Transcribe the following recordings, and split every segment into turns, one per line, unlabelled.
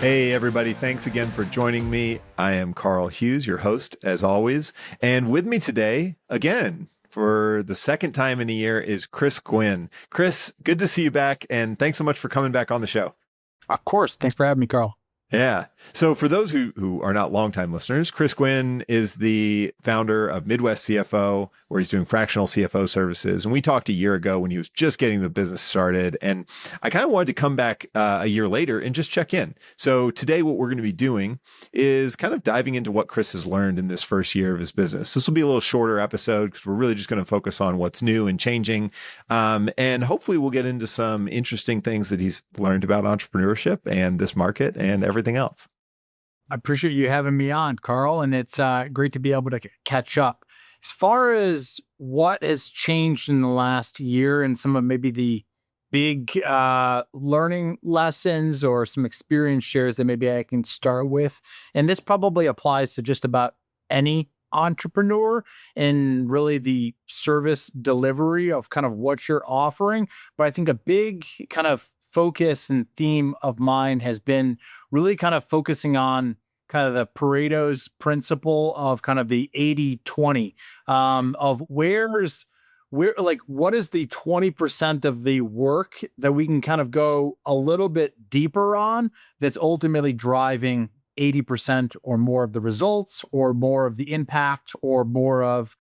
Hey, everybody. Thanks again for joining me. I am Karl Hughes, your host, as always. And with me today, again, for the second time in a year, is Chris Gwinn. Chris, good to see you back. And thanks so much for coming back on the show.
Of course. Thanks for having me, Karl.
Yeah. So for those who are not longtime listeners, Chris Gwinn is the founder of Midwest CFO, where he's doing fractional CFO services. And we talked a year ago when he was just getting the business started. And I kind of wanted to come back a year later and just check in. So today, what we're going to be doing is kind of diving into what Chris has learned in this first year of his business. This will be a little shorter episode because we're really just going to focus on what's new and changing. And hopefully we'll get into some interesting things that he's learned about entrepreneurship and this market and everything else.
I appreciate you having me on, Karl, and it's great to be able to catch up. As far as what has changed in the last year and some of maybe the big learning lessons or some experience shares that maybe I can start with, and this probably applies to just about any entrepreneur and really the service delivery of kind of what you're offering. But I think a big kind of focus and theme of mine has been really kind of focusing on kind of the Pareto's principle of kind of the 80-20 of what is the 20% of the work that we can kind of go a little bit deeper on that's ultimately driving 80% or more of the results or more of the impact or more of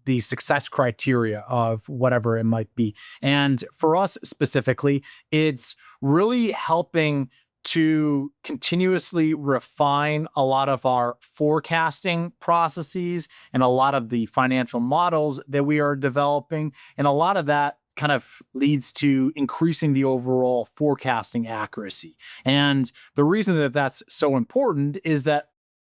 the success criteria of whatever it might be. And for us specifically, it's really helping to continuously refine a lot of our forecasting processes and a lot of the financial models that we are developing. And a lot of that kind of leads to increasing the overall forecasting accuracy. And the reason that that's so important is that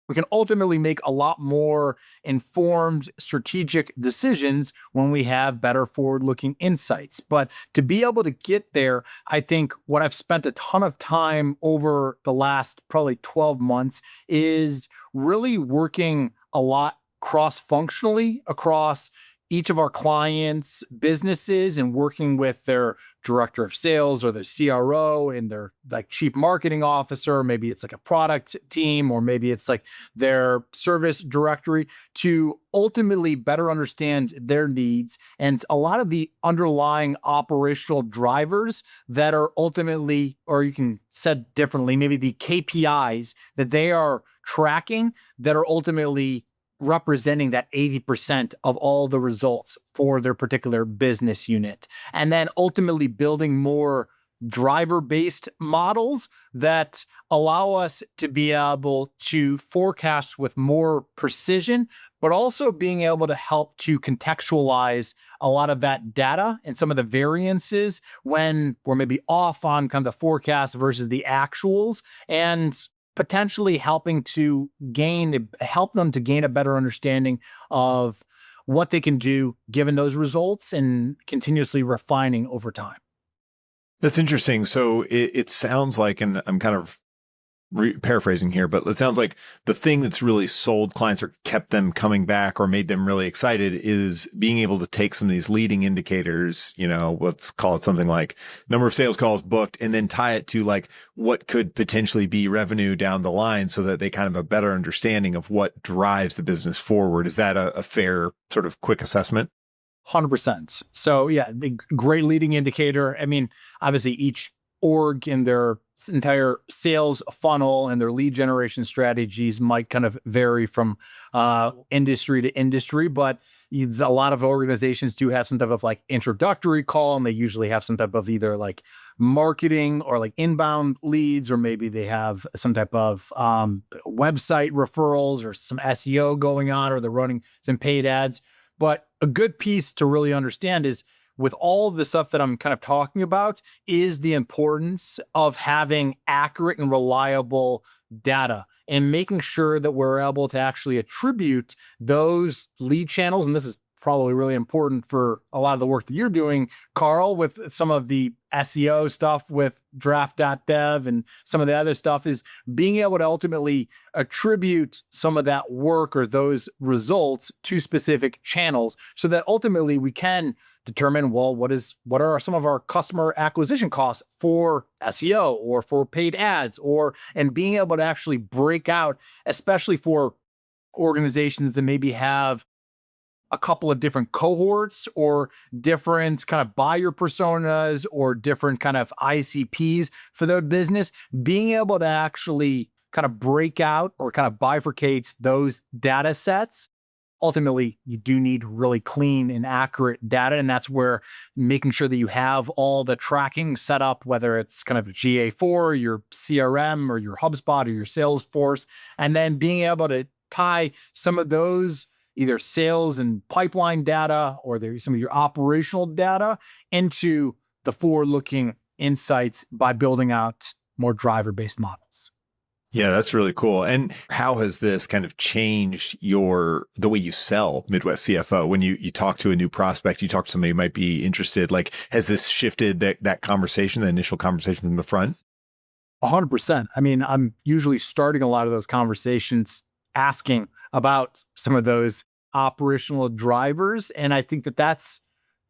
we can ultimately make a lot more informed strategic decisions when we have better forward-looking insights. But to be able to get there, I think what I've spent a ton of time over the last probably 12 months is really working a lot cross-functionally across each of our clients' businesses and working with their director of sales or their CRO and their like chief marketing officer. Maybe it's like a product team, or maybe it's like their service directory to ultimately better understand their needs and a lot of the underlying operational drivers that are ultimately, or you can said differently, maybe the KPIs that they are tracking that are ultimately representing that 80% of all the results for their particular business unit. And then ultimately building more driver-based models that allow us to be able to forecast with more precision, but also being able to help to contextualize a lot of that data and some of the variances when we're maybe off on kind of the forecast versus the actuals, and potentially helping to help them to gain a better understanding of what they can do given those results and continuously refining over time.
That's interesting. So it sounds like, and I'm kind of paraphrasing here, but it sounds like the thing that's really sold clients or kept them coming back or made them really excited is being able to take some of these leading indicators, let's call it something like number of sales calls booked, and then tie it to like what could potentially be revenue down the line so that they kind of have a better understanding of what drives the business forward. Is that a fair sort of quick assessment?
100%. So yeah, the great leading indicator. I mean, obviously each org in their entire sales funnel and their lead generation strategies might kind of vary from industry to industry, but a lot of organizations do have some type of like introductory call, and they usually have some type of either like marketing or like inbound leads, or maybe they have some type of website referrals or some SEO going on, or they're running some paid ads. But a good piece to really understand is, with all of the stuff that I'm kind of talking about, is the importance of having accurate and reliable data and making sure that we're able to actually attribute those lead channels. And this is probably really important for a lot of the work that you're doing, Karl, with some of the SEO stuff with draft.dev and some of the other stuff, is being able to ultimately attribute some of that work or those results to specific channels so that ultimately we can determine, well, what are some of our customer acquisition costs for SEO or for paid ads, and being able to actually break out, especially for organizations that maybe have a couple of different cohorts or different kind of buyer personas or different kind of ICPs for their business, being able to actually kind of break out or kind of bifurcate those data sets. Ultimately, you do need really clean and accurate data. And that's where making sure that you have all the tracking set up, whether it's kind of GA4, your CRM or your HubSpot or your Salesforce, and then being able to tie some of those either sales and pipeline data or some of your operational data into the forward-looking insights by building out more driver-based models.
Yeah, that's really cool. And how has this kind of changed the way you sell Midwest CFO? When you talk to a new prospect, you talk to somebody who might be interested, like, has this shifted that conversation, the initial conversation from the front?
100%. I mean, I'm usually starting a lot of those conversations asking about some of those operational drivers. And I think that's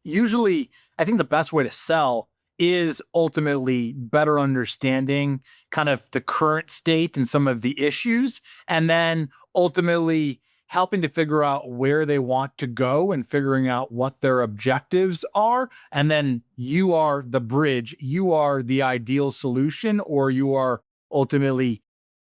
usually, I think the best way to sell is ultimately better understanding kind of the current state and some of the issues, and then ultimately helping to figure out where they want to go and figuring out what their objectives are. And then you are the bridge, you are the ideal solution, or you are ultimately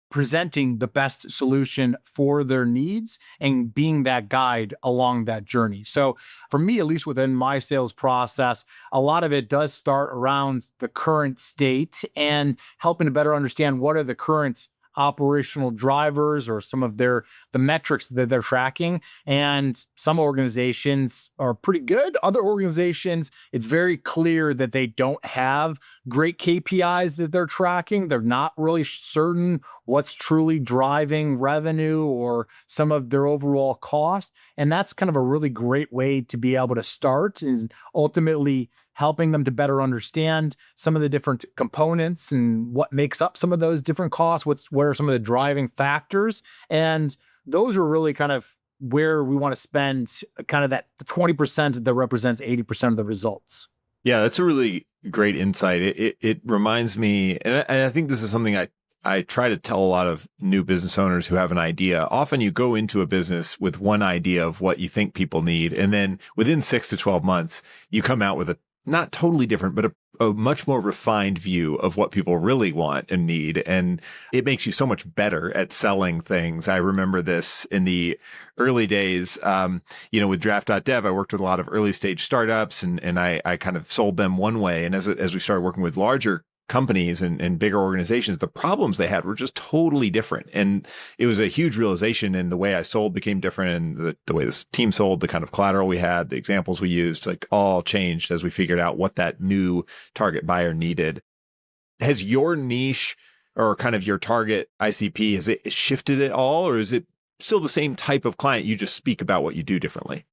presenting the best solution for their needs and being that guide along that journey. So for me, at least within my sales process, a lot of it does start around the current state and helping to better understand what are the current operational drivers or some of the metrics that they're tracking. And some organizations are pretty good. Other organizations, it's very clear that they don't have great KPIs that they're tracking. They're not really certain what's truly driving revenue or some of their overall cost. And that's kind of a really great way to be able to start, is ultimately helping them to better understand some of the different components and what makes up some of those different costs, what are some of the driving factors. And those are really kind of where we want to spend kind of that 20% that represents 80% of the results.
Yeah, that's a really great insight. It reminds me, and I think this is something I try to tell a lot of new business owners who have an idea. Often you go into a business with one idea of what you think people need, and then within 6 to 12 months, you come out with a not totally different, but a much more refined view of what people really want and need. And it makes you so much better at selling things. I remember this in the early days, with draft.dev, I worked with a lot of early stage startups and I kind of sold them one way. And as we started working with larger companies and bigger organizations, the problems they had were just totally different. And it was a huge realization, and the way I sold became different, and the way this team sold, the kind of collateral we had, the examples we used, like, all changed as we figured out what that new target buyer needed. Has your niche or kind of your target ICP, has it shifted at all, or is it still the same type of client? You just speak about what you do differently.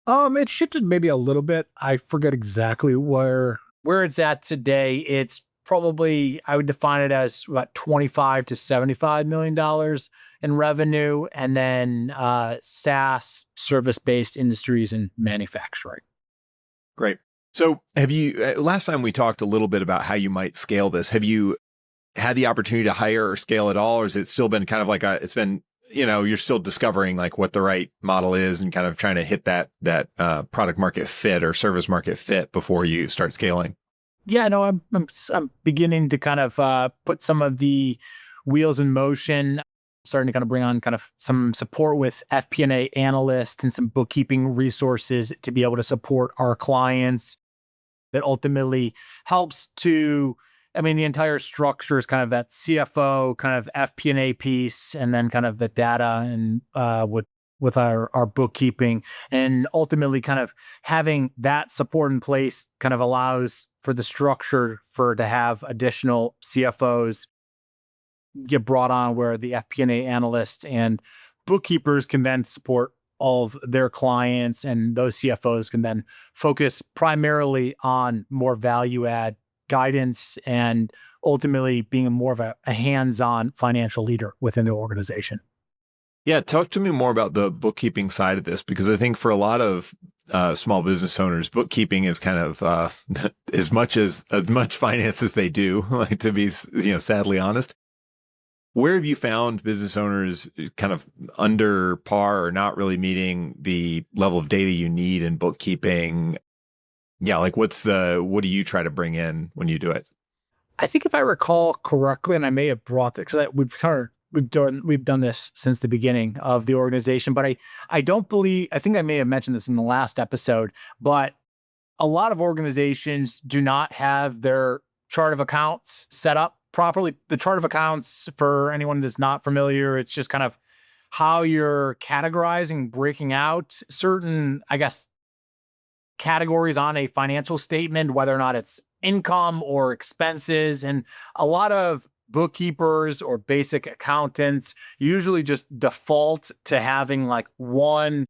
It shifted maybe a little bit. I forget exactly where it's at today. It's probably, I would define it as about $25 to $75 million in revenue, and then SaaS, service-based industries, and manufacturing.
Great. So have you, last time we talked a little bit about how you might scale this. Have you had the opportunity to hire or scale at all, or has it still been kind of like it's been, you're still discovering like what the right model is and kind of trying to hit that product market fit or service market fit before you start scaling?
Yeah, no, I'm beginning to kind of put some of the wheels in motion, starting to kind of bring on kind of some support with FP&A analysts and some bookkeeping resources to be able to support our clients. That ultimately helps to, the entire structure is kind of that CFO, kind of FP&A piece, and then kind of the data and with our bookkeeping, and ultimately kind of having that support in place kind of allows for the structure to have additional CFOs get brought on, where the FP&A analysts and bookkeepers can then support all of their clients, and those CFOs can then focus primarily on more value add guidance and ultimately being more of a hands-on financial leader within the organization.
Yeah, talk to me more about the bookkeeping side of this, because I think for a lot of small business owners, bookkeeping is kind of as much finance as they do, like to be sadly honest. Where have you found business owners kind of under par or not really meeting the level of data you need in bookkeeping? Yeah, like what do you try to bring in when you do it?
I think if I recall correctly, and I may have brought this because we've done this since the beginning of the organization, but I don't believe, I think I may have mentioned this in the last episode, but a lot of organizations do not have their chart of accounts set up properly. The chart of accounts, for anyone that's not familiar, it's just kind of how you're categorizing, breaking out certain, I guess, categories on a financial statement, whether or not it's income or expenses. And a lot of bookkeepers or basic accountants usually just default to having like one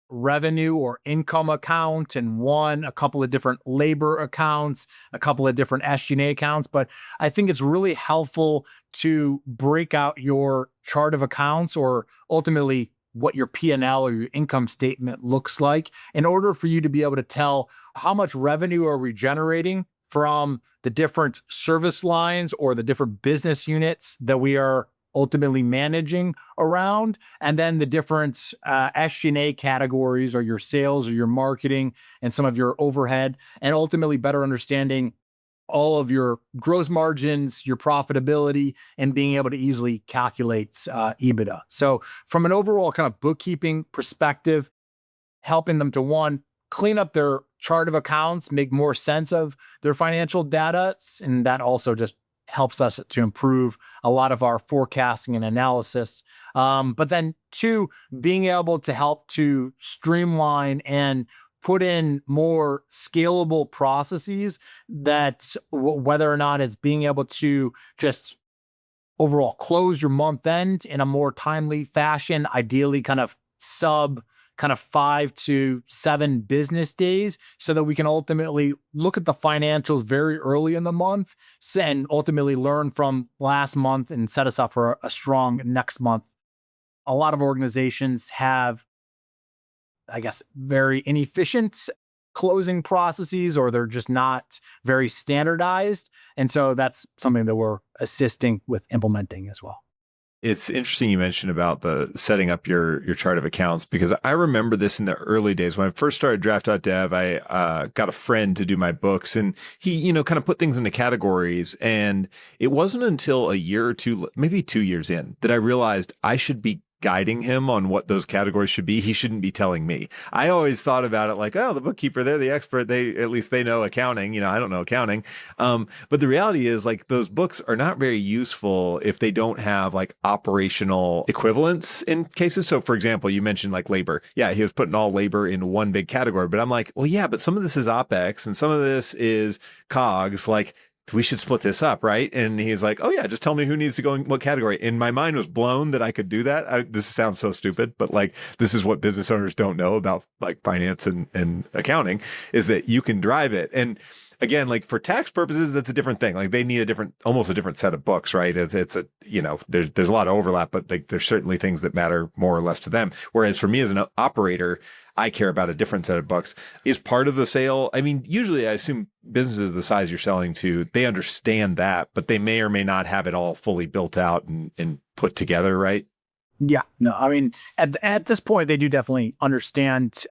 revenue or income account and a couple of different labor accounts, a couple of different SG&A accounts. But I think it's really helpful to break out your chart of accounts, or ultimately what your P&L or your income statement looks like, in order for you to be able to tell how much revenue are we generating from the different service lines or the different business units that we are ultimately managing around, and then the different SG&A categories, or your sales or your marketing and some of your overhead, and ultimately better understanding all of your gross margins, your profitability, and being able to easily calculate EBITDA. So from an overall kind of bookkeeping perspective, helping them to, one, clean up their chart of accounts, make more sense of their financial data, and that also just helps us to improve a lot of our forecasting and analysis. But then two, being able to help to streamline and put in more scalable processes that whether or not it's being able to just overall close your month end in a more timely fashion, ideally kind of 5 to 7 business days, so that we can ultimately look at the financials very early in the month and ultimately learn from last month and set us up for a strong next month. A lot of organizations have, I guess, very inefficient closing processes, or they're just not very standardized. And so that's something that we're assisting with implementing as well.
It's interesting you mentioned about the setting up your chart of accounts, because I remember this in the early days when I first started Draft.dev. I got a friend to do my books, and he, kind of put things into categories. And it wasn't until a year or two, maybe 2 years in, that I realized I should be guiding him on what those categories should be. He shouldn't be telling me. I always thought about it like, oh, the bookkeeper, they're the expert. At least they know accounting. I don't know accounting. But the reality is, like, those books are not very useful if they don't have like operational equivalents in cases. So for example, you mentioned like labor. Yeah, he was putting all labor in one big category, but I'm like, well, yeah, but some of this is OpEx and some of this is COGS. Like, we should split this up, right? And he's like, oh yeah, just tell me who needs to go in what category. And my mind was blown that I could do that. This sounds so stupid, but like, this is what business owners don't know about like finance and accounting, is that you can drive it. And again, like for tax purposes, that's a different thing. Like they need almost a different set of books, right? It's a, there's a lot of overlap, but like there's certainly things that matter more or less to them. Whereas for me as an operator, I care about a different set of books. Is part of the sale, I mean, usually I assume businesses the size you're selling to, they understand that, but they may or may not have it all fully built out and put together, right?
Yeah, no, I mean, at this point, they do definitely understand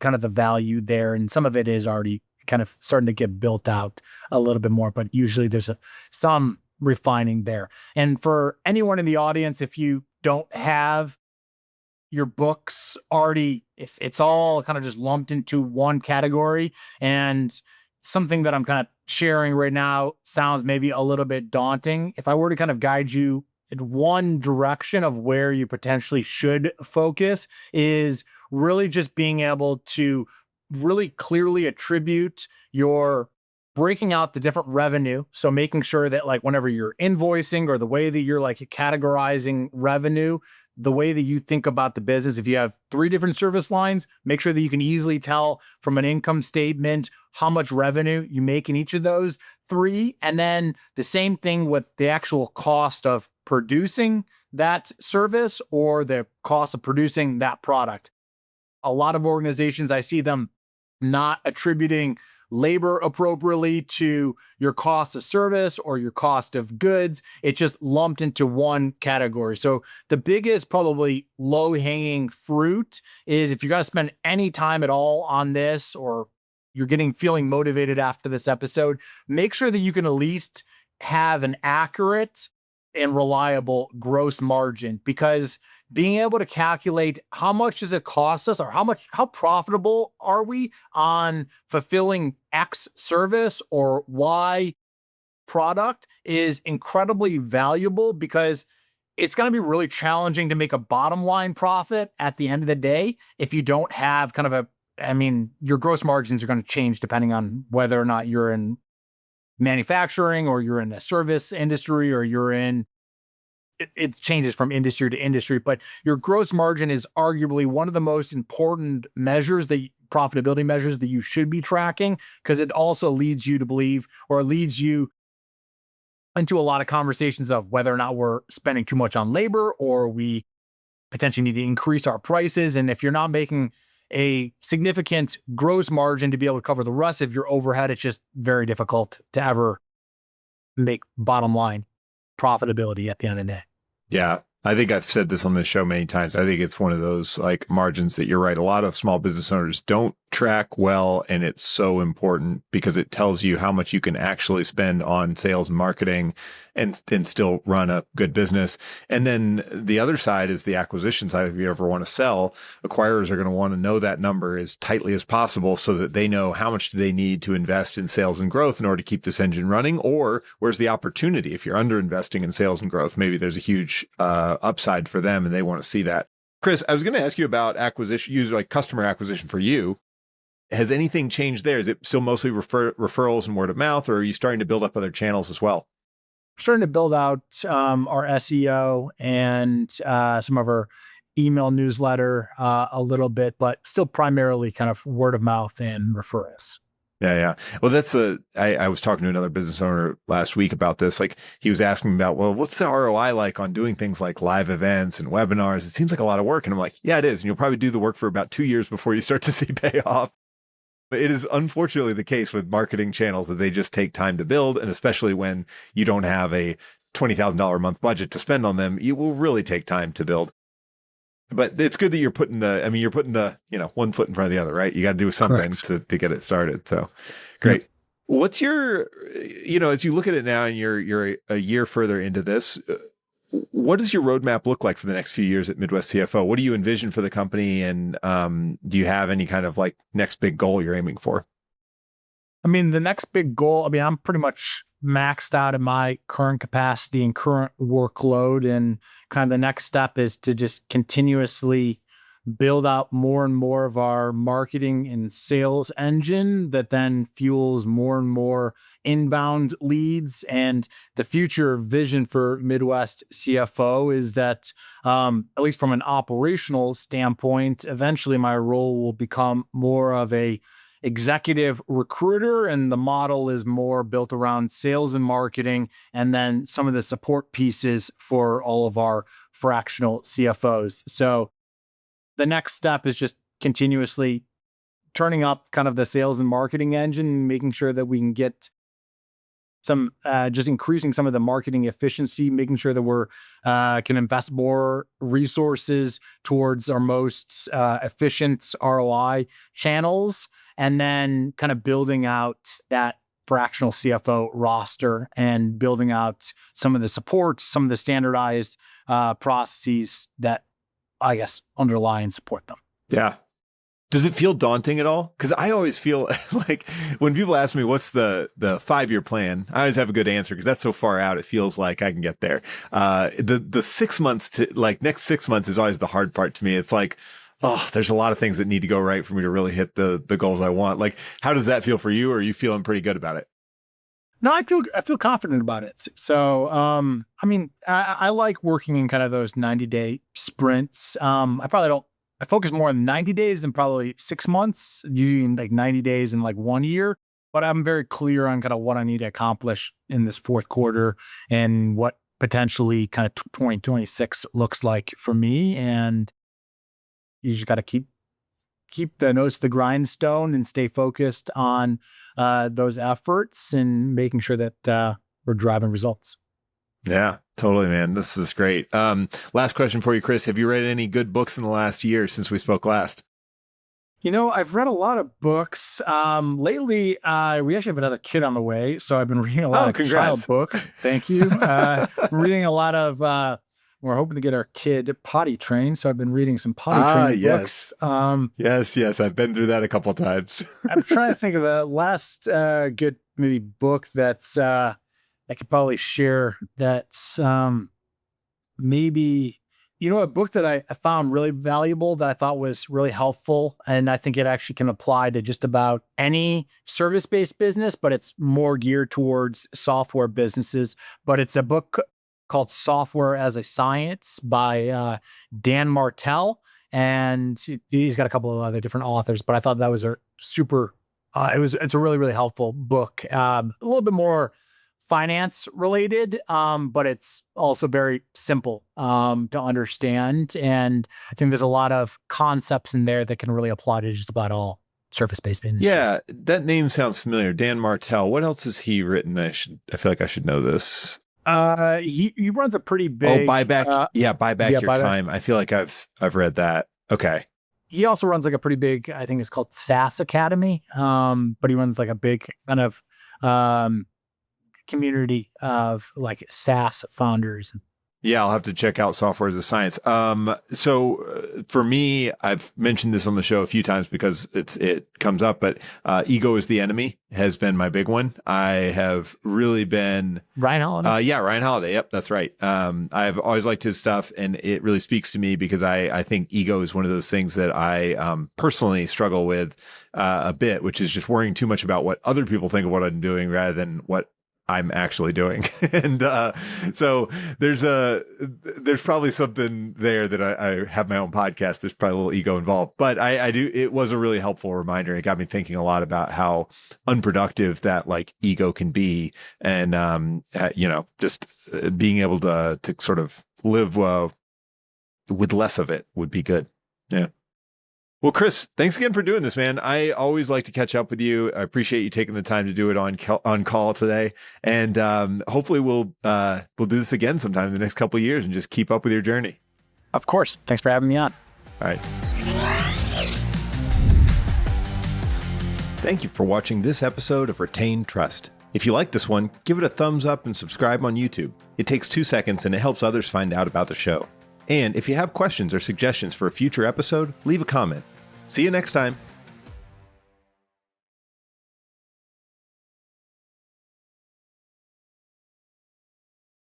kind of the value there. And some of it is already kind of starting to get built out a little bit more, but usually there's some refining there. And for anyone in the audience, if you don't have your books already, if it's all kind of just lumped into one category, and something that I'm kind of sharing right now sounds maybe a little bit daunting, if I were to kind of guide you in one direction of where you potentially should focus, is really just being able to really clearly attribute your breaking out the different revenue. So making sure that like whenever you're invoicing or the way that you're like categorizing revenue, the way that you think about the business, if you have 3 different service lines, make sure that you can easily tell from an income statement how much revenue you make in each of those 3. And then the same thing with the actual cost of producing that service or the cost of producing that product. A lot of organizations, I see them not attributing labor appropriately to your cost of service or your cost of goods. It's just lumped into one category. So the biggest probably low-hanging fruit is if you're going to spend any time at all on this, or you're feeling motivated after this episode, make sure that you can at least have an accurate and reliable gross margin, because being able to calculate how much does it cost us, or how profitable are we on fulfilling X service or Y product is incredibly valuable, because it's going to be really challenging to make a bottom line profit at the end of the day if you don't have your gross margins are going to change depending on whether or not you're in manufacturing or you're in a service industry or you're in, it changes from industry to industry, but your gross margin is arguably one of the most important profitability measures that you should be tracking, because it also leads you to believe, or leads you into a lot of conversations of whether or not we're spending too much on labor or we potentially need to increase our prices. And if you're not making a significant gross margin to be able to cover the rest of your overhead, it's just very difficult to ever make bottom line profitability at the end of the day.
Yeah. I think I've said this on this show many times. I think it's one of those like margins that you're right. A lot of small business owners don't track well, and it's so important because it tells you how much you can actually spend on sales and marketing and still run a good business. And then the other side is the acquisition side. If you ever want to sell, acquirers are going to want to know that number as tightly as possible so that they know how much do they need to invest in sales and growth in order to keep this engine running, or where's the opportunity. If you're under investing in sales and growth, maybe there's a huge upside for them and they want to see that. Chris, I was going to ask you about acquisition, like customer acquisition for you. Has anything changed there? Is it still mostly referrals and word of mouth, or are you starting to build up other channels as well?
Starting to build out our SEO and some of our email newsletter a little bit, but still primarily kind of word of mouth and referrals.
Yeah. Well, I was talking to another business owner last week about this. Like, he was asking me about, well, what's the ROI like on doing things like live events and webinars? It seems like a lot of work. And I'm like, yeah, it is. And you'll probably do the work for about 2 years before you start to see payoff. But it is unfortunately the case with marketing channels that they just take time to build. And especially when you don't have a $20,000 a month budget to spend on them, it will really take time to build. But it's good that you're putting one foot in front of the other, right? You got to do something to get it started. So great. Yep. What's your, as you look at it now and you're a year further into this, what does your roadmap look like for the next few years at Midwest CFO? What do you envision for the company? And do you have any kind of like next big goal you're aiming for?
The next big goal, I'm pretty much maxed out in my current capacity and current workload. And kind of the next step is to just continuously build out more and more of our marketing and sales engine that then fuels more and more inbound leads. And the future vision for Midwest CFO is that, at least from an operational standpoint, eventually my role will become more of a executive recruiter, and the model is more built around sales and marketing, and then some of the support pieces for all of our fractional CFOs. So the next step is just continuously turning up kind of the sales and marketing engine, making sure that we can get some, just increasing some of the marketing efficiency, making sure that we're can invest more resources towards our most efficient ROI channels, and then kind of building out that fractional CFO roster and building out some of the support, some of the standardized processes that I guess underlie and support them.
Yeah. Does it feel daunting at all? Because I always feel like when people ask me what's the 5-year plan, I always have a good answer because that's so far out. It feels like I can get there. The 6 months to next 6 months is always the hard part to me. It's like, oh, there's a lot of things that need to go right for me to really hit the goals I want. Like, how does that feel for you? Or are you feeling pretty good about it?
No, I feel confident about it. So, I mean, I like working in kind of those 90-day sprints. I focus more on 90 days than probably 6 months, using like 90 days in like 1 year. But I'm very clear on kind of what I need to accomplish in this fourth quarter and what potentially kind of 2026 looks like for me. And you just got to keep the nose to the grindstone and stay focused on those efforts and making sure that we're driving results.
Yeah, totally, man. This is great. Last question for you, Chris. Have you read any good books in the last year since we spoke last?
I've read a lot of books. Lately, we actually have another kid on the way, so I've been reading a lot of child books. Thank you. Reading a lot of, we're hoping to get our kid potty trained, so I've been reading some potty training books.
Yes. I've been through that a couple of times.
I'm trying to think of a last good maybe book that's I could probably share. That's maybe, a book that I found really valuable that I thought was really helpful. And I think it actually can apply to just about any service-based business, but it's more geared towards software businesses. But it's a book called Software as a Science by Dan Martell. And he's got a couple of other different authors, but I thought that was a super, it's a really, really helpful book. A little bit more finance related, but it's also very simple to understand. And I think there's a lot of concepts in there that can really apply to just about all service-based businesses.
Yeah, that name sounds familiar. Dan Martell. What else has he written? I feel like I should know this.
He runs a pretty big
buy back your time. I feel like I've read that. Okay.
He also runs like a pretty big, I think it's called SaaS Academy. But he runs like a big kind of community of like SaaS founders.
Yeah, I'll have to check out Software as a Science. So for me, I've mentioned this on the show a few times because it comes up, but Ego is the Enemy has been my big one. I have really been
Ryan Holiday.
Ryan Holiday. Yep, that's right. I've always liked his stuff, and it really speaks to me because I think ego is one of those things that I personally struggle with a bit, which is just worrying too much about what other people think of what I'm doing rather than what I'm actually doing. And so there's probably something there that I have my own podcast. There's probably a little ego involved, but I do, it was a really helpful reminder. It got me thinking a lot about how unproductive that like ego can be. And, just being able to sort of live with less of it would be good. Yeah. Well, Chris, thanks again for doing this, man. I always like to catch up with you. I appreciate you taking the time to do it on call today. And hopefully we'll do this again sometime in the next couple of years and just keep up with your journey.
Of course. Thanks for having me on.
All right. Thank you for watching this episode of Retain Trust. If you like this one, give it a thumbs up and subscribe on YouTube. It takes 2 seconds and it helps others find out about the show. And if you have questions or suggestions for a future episode, leave a comment. See you next time.